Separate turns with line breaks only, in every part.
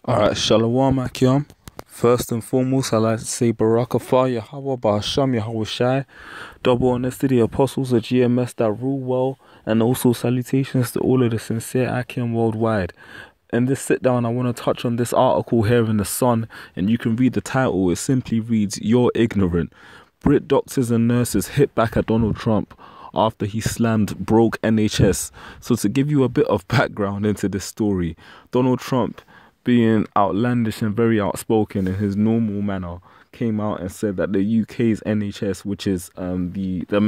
Alright, Shalom Akim. First and foremost, I'd like to say Barakah Yahweh Bahasham Yahweh Shai, double honest to the apostles of GMS that rule well, and also salutations to all of the sincere Akim worldwide. In this sit down, I want to touch on this article here in the Sun, and you can read the title. It simply reads, "You're ignorant. Brit doctors and nurses hit back at Donald Trump after he slammed broke NHS." So to give you a bit of background into this story, Donald Trump, being outlandish and very outspoken in his normal manner, came out and said that the UK's NHS, which is the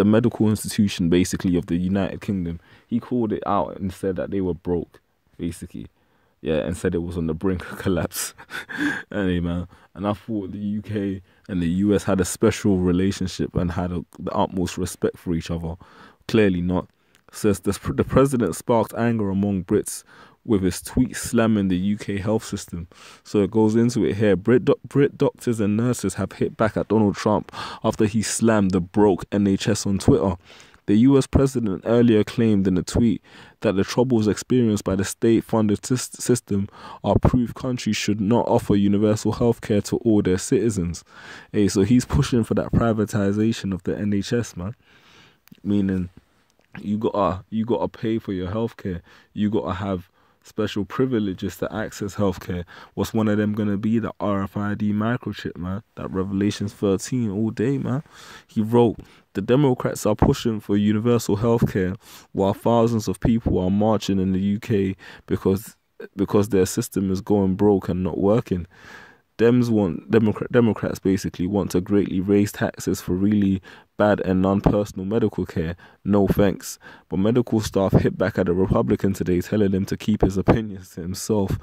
medical institution basically of the United Kingdom, he called it out and said that they were broke, basically. Yeah, and said it was on the brink of collapse. Anyway, man, and I thought the UK and the US had a special relationship and had the utmost respect for each other. Clearly not. Says the president sparked anger among Brits with his tweet slamming the UK health system. So it goes into it here. Brit doctors and nurses have hit back at Donald Trump after he slammed the broke NHS on Twitter. The US president earlier claimed in a tweet that the troubles experienced by the state-funded system are proof countries should not offer universal health care to all their citizens. Hey, so he's pushing for that privatization of the NHS, man. Meaning, you gotta pay for your health care. You gotta have special privileges to access healthcare. What's one of them gonna be? The RFID microchip, man. That Revelations 13 all day, man. He wrote, "The Democrats are pushing for universal healthcare while thousands of people are marching in the UK because their system is going broke and not working. Democrats basically want to greatly raise taxes for really bad and non-personal medical care. No thanks." But medical staff hit back at a Republican today, telling him to keep his opinions to himself.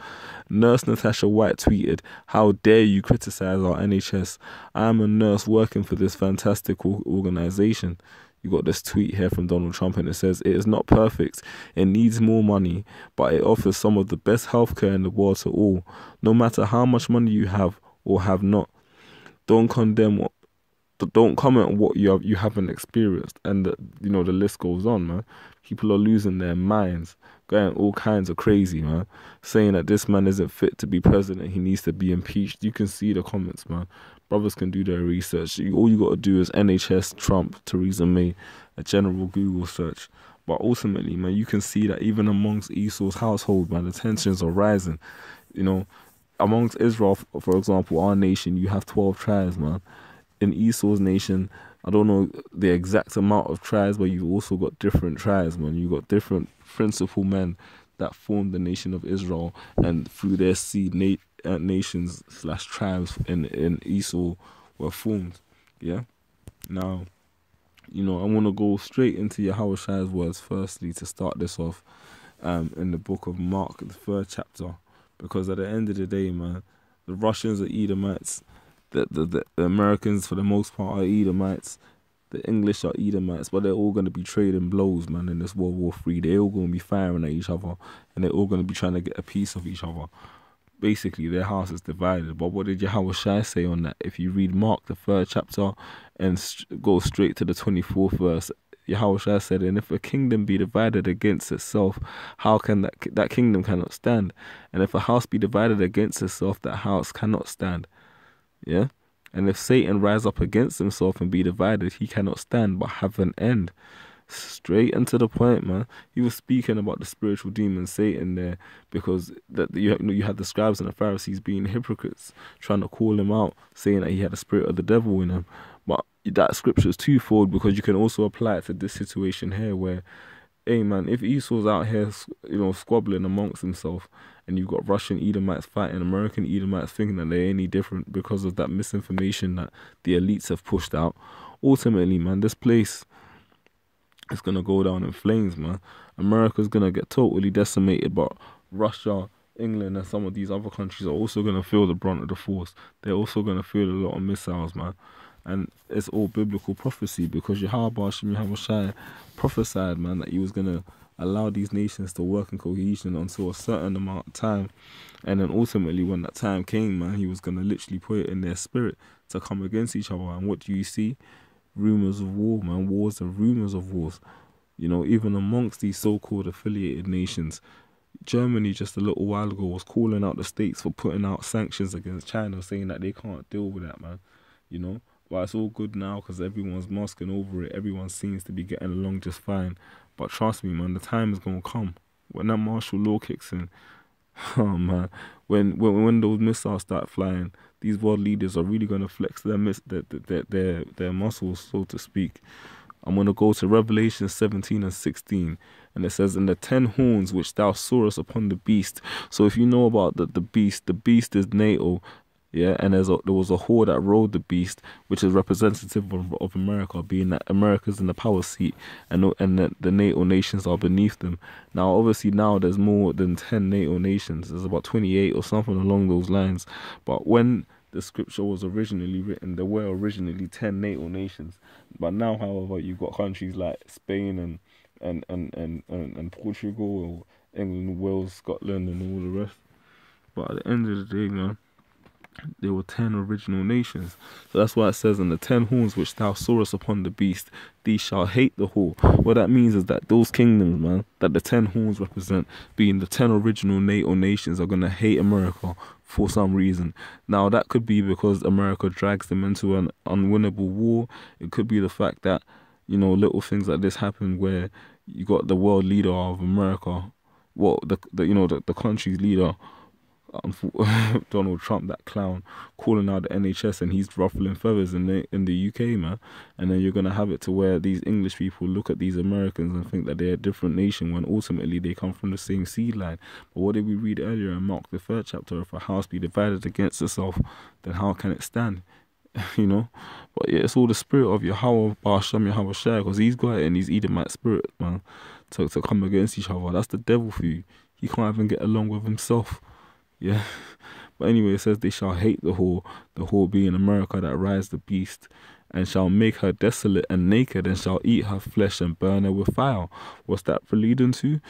Nurse Natasha White tweeted, "How dare you criticize our NHS? I am a nurse working for this fantastic organization." You got this tweet here from Donald Trump, and it says, "It is not perfect. It needs more money, but it offers some of the best healthcare in the world to all, no matter how much money you have or have not. Don't comment on what you haven't experienced." And the list goes on, man. People are losing their minds, going all kinds of crazy, man, saying that this man isn't fit to be president. He needs to be impeached. You can see the comments, man. Brothers can do their research. All you got to do is NHS Trump, Theresa May, a general Google search. But ultimately, man, you can see that even amongst Esau's household, man, the tensions are rising. Amongst Israel, for example, our nation, you have 12 tribes, man. In Esau's nation, I don't know the exact amount of tribes, but you've also got different tribes, man. You've got different principal men that formed the nation of Israel, and through their seed, nations / tribes in Esau were formed. Yeah. Now, I want to go straight into Yahweh Shai's words firstly to start this off in the book of Mark, the 3rd chapter, because at the end of the day, man, the Russians are Edomites, the Americans for the most part are Edomites, the English are Edomites, but they're all going to be trading blows, man, in this World War III. They're all going to be firing at each other, and they're all going to be trying to get a piece of each other. Basically, their house is divided. But what did Yahweh Shai say on that? If you read Mark, the 3rd chapter, and go straight to the 24th verse, Yahweh Shai said, "And if a kingdom be divided against itself, how can that kingdom cannot stand? And if a house be divided against itself, that house cannot stand." Yeah? "And if Satan rise up against himself and be divided, he cannot stand, but have an end." Straight and to the point, man. He was speaking about the spiritual demon Satan there, because you had the scribes and the Pharisees being hypocrites, trying to call him out, saying that he had the spirit of the devil in him. But that scripture is twofold, because you can also apply it to this situation here where, hey man, if Esau's out here squabbling amongst himself, and you've got Russian Edomites fighting American Edomites thinking that they're any different because of that misinformation that the elites have pushed out, ultimately, man, this place, it's going to go down in flames, man. America's going to get totally decimated, but Russia, England, and some of these other countries are also going to feel the brunt of the force. They're also going to feel a lot of missiles, man. And it's all biblical prophecy, because Yahweh Shai prophesied, man, that he was going to allow these nations to work in cohesion until a certain amount of time. And then ultimately, when that time came, man, he was going to literally put it in their spirit to come against each other. And what do you see? Rumors of war, man. Wars and rumors of wars. Even amongst these so-called affiliated nations, Germany just a little while ago was calling out the states for putting out sanctions against China, saying that they can't deal with that, man. You know, but it's all good now because everyone's masking over it. Everyone seems to be getting along just fine. But trust me, man, the time is gonna come when that martial law kicks in. Oh man, when those missiles start flying, these world leaders are really gonna flex their muscles, so to speak. I'm going to go to Revelation 17 and 16. And it says, "In the 10 horns which thou sawest upon the beast." So if you know about the beast is NATO. Yeah, and there was a whore that rode the beast, which is representative of America, being that America's in the power seat and the NATO nations are beneath them. Now, obviously, now there's more than 10 NATO nations. There's about 28 or something along those lines. But when the scripture was originally written, there were originally 10 NATO nations. But now, however, you've got countries like Spain and Portugal, or England, Wales, Scotland, and all the rest. But at the end of the day, man, there were 10 original nations. So that's why it says, "In the 10 horns which thou sawest upon the beast, thee shall hate the whore." What that means is that those kingdoms, man, that the 10 horns represent, being the 10 original NATO nations, are going to hate America for some reason. Now, that could be because America drags them into an unwinnable war. It could be the fact that, you know, little things like this happen where you got the world leader of America, the country's leader, Donald Trump, that clown, calling out the NHS, and he's ruffling feathers in the UK, man. And then you're gonna have it to where these English people look at these Americans and think that they're a different nation when ultimately they come from the same seed line. But what did we read earlier in Mark the 3rd chapter? If a house be divided against itself, then how can it stand? You know. But yeah, it's all the spirit of Yahweh Ba'ashem Yahweh Shai, because he's got it in his Edomite spirit, man, to come against each other. That's the devil for you. He can't even get along with himself. Yeah, but anyway, it says, "They shall hate the whore being America that rides the beast, and shall make her desolate and naked, and shall eat her flesh and burn her with fire." What's that leading to?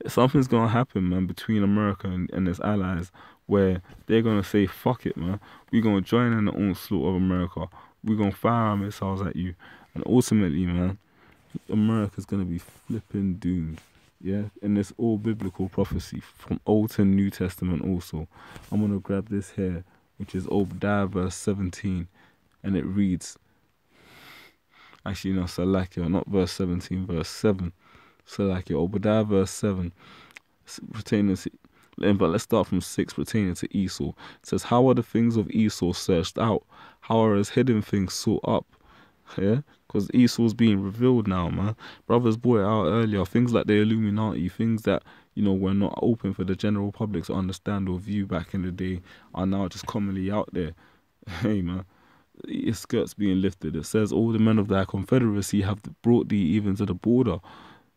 Something's gonna happen, man, between America and its allies, where they're gonna say, "Fuck it, man, we're gonna join in the onslaught of America. We're gonna fire our missiles at you," and ultimately, man, America's gonna be flipping doomed. Yeah, and it's all biblical prophecy from Old to New Testament also. I'm going to grab this here, which is Obadiah verse 17, and it reads, actually no, Salakia, not verse 17, verse 7. Salakia, Obadiah verse 7, pertaining to, but let's start from 6, pertaining to Esau. It says, "How are the things of Esau searched out? How are his hidden things sought up?" Yeah, because Esau's being revealed now, man. Brothers brought it out earlier. Things like the Illuminati, things that, you know, were not open for the general public to understand or view back in the day, are now just commonly out there. Hey, man, his skirt's being lifted. It says, "All the men of thy confederacy have brought thee even to the border.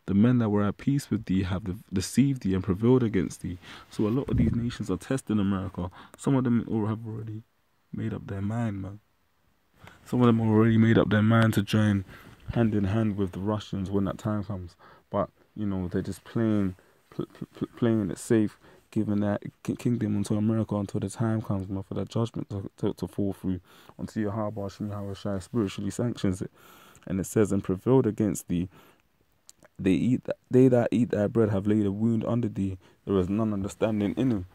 The men that were at peace with thee have deceived thee and prevailed against thee." So a lot of these nations are testing America. Some of them have already made up their mind, man. Some of them already made up their mind to join hand in hand with the Russians when that time comes. But, you know, they're just playing it safe, giving that kingdom unto America until the time comes, man, for that judgment to fall through, until Yahweh Shai spiritually sanctions it. And it says, "And prevailed against thee. They that eat thy bread have laid a wound under thee. There is none understanding in them."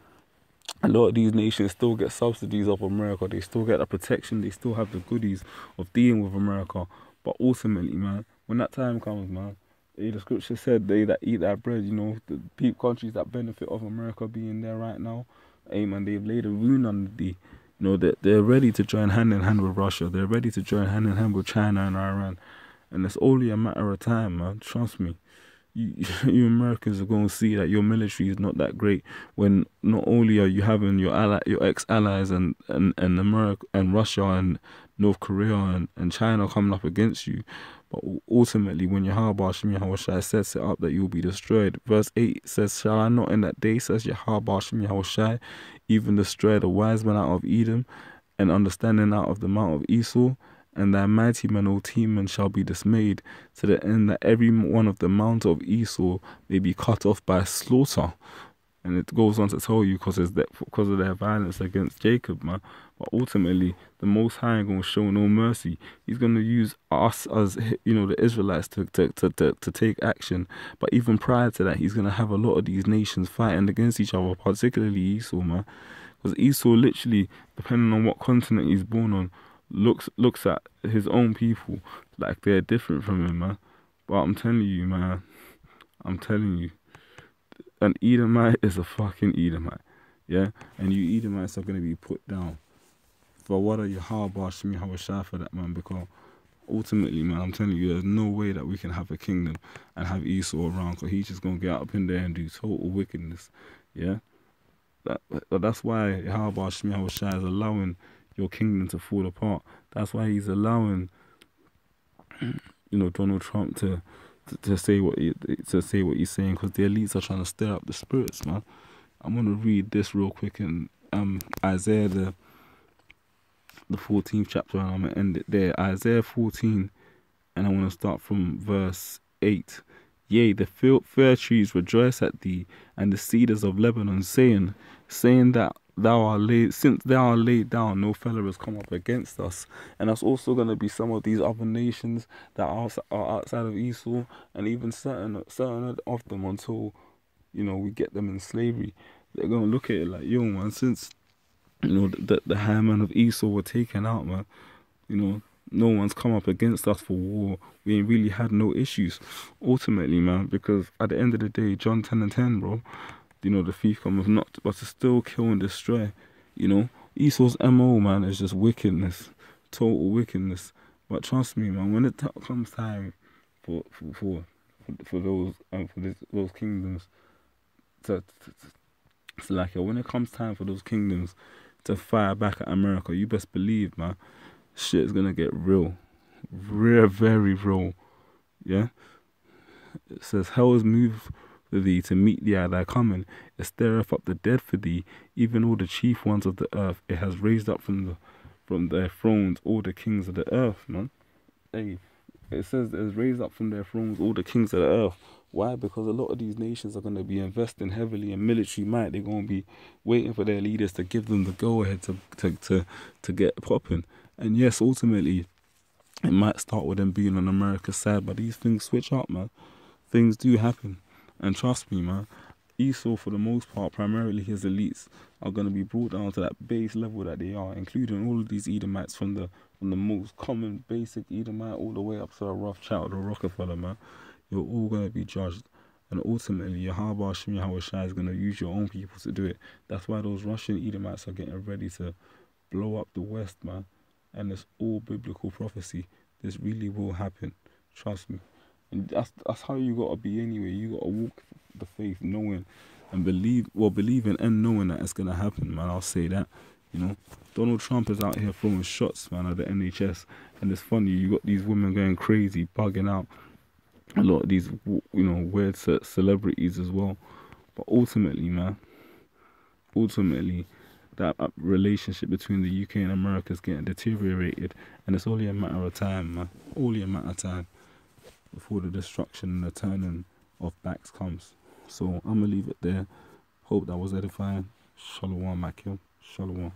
A lot of these nations still get subsidies of America. They still get the protection. They still have the goodies of dealing with America. But ultimately, man, when that time comes, man, the scripture said, "They that eat that bread," you know, the countries that benefit of America being there right now, amen, they've laid a wound under thee. You know, they're ready to join hand in hand with Russia. They're ready to join hand in hand with China and Iran. And it's only a matter of time, man. Trust me. You Americans are going to see that your military is not that great when not only are you having your ex-allies and America and Russia and North Korea and China coming up against you, but ultimately when Yahweh Shai sets it up that you'll be destroyed. Verse 8 says, "Shall I not in that day, says Yahweh Shai, even destroy the wise men out of Edom and understanding out of the mount of Esau? And thy mighty men, O Teman, shall be dismayed, to the end that every one of the mount of Esau may be cut off by slaughter." And it goes on to tell you because of their violence against Jacob, man. But ultimately, the Most High ain't gonna show no mercy. He's gonna use us as, you know, the Israelites to take action. But even prior to that, he's gonna have a lot of these nations fighting against each other, particularly Esau, man. Because Esau, literally, depending on what continent he's born on, looks at his own people like they're different from him, man. But I'm telling you, man, I'm telling you, an Edomite is a fucking Edomite, yeah? And you Edomites are going to be put down. For what are you harbash me, how for that, man? Because ultimately, man, I'm telling you, there's no way that we can have a kingdom and have Esau around, because he's just going to get up in there and do total wickedness, yeah? That's why harbash me, how is allowing your kingdom to fall apart. That's why he's allowing, you know, Donald Trump to say what he's saying, because the elites are trying to stir up the spirits, man. I'm gonna read this real quick in Isaiah the 14th chapter, and I'm gonna end it there. Isaiah 14, and I want to start from verse 8. Yea, the fair trees rejoice at thee, and the cedars of Lebanon, saying that since thou art laid down, no fellow has come up against us. And that's also going to be some of these other nations that are outside of Esau, and even certain of them, until, you know, we get them in slavery. They're going to look at it like, yo, man, since, you know, the high man of Esau were taken out, man, you know, no one's come up against us for war. We ain't really had no issues, ultimately, man, because at the end of the day, John 10:10, bro, you know, the thief cometh not but to still kill and destroy. You know, Esau's MO, man, is just wickedness, total wickedness. But trust me, man, when it comes time for those kingdoms when it comes time for those kingdoms to fire back at America, you best believe, man, shit is gonna get real, very real. Yeah, it says hell is moved for thee to meet thee at thy coming. It stirreth up the dead for thee, even all the chief ones of the earth. It has raised up from their thrones all the kings of the earth, man. Hey, it says it has raised up from their thrones all the kings of the earth. Why? Because a lot of these nations are going to be investing heavily in military might. They're going to be waiting for their leaders to give them the go-ahead to get popping. And yes, ultimately, it might start with them being on America's side, but these things switch up, man. Things do happen. And trust me, man, Esau, for the most part, primarily his elites, are going to be brought down to that base level that they are, including all of these Edomites, from the most common basic Edomite all the way up to a Rothschild or Rockefeller, man. You're all going to be judged. And ultimately, Yahweh Shemi Hawashai is going to use your own people to do it. That's why those Russian Edomites are getting ready to blow up the West, man. And it's all biblical prophecy. This really will happen. Trust me. And that's how you got to be anyway. You got to walk the faith, knowing and believing and knowing that it's going to happen, man. I'll say that. You know, Donald Trump is out here throwing shots, man, at the NHS. And it's funny, you got these women going crazy, bugging out. A lot of these, you know, weird celebrities as well. But ultimately, man, that relationship between the UK and America is getting deteriorated. And it's only a matter of time, man. Only a matter of time before the destruction and the turning of backs comes. So I'm going to leave it there. Hope that was edifying. Shalom, Makim. Shalom.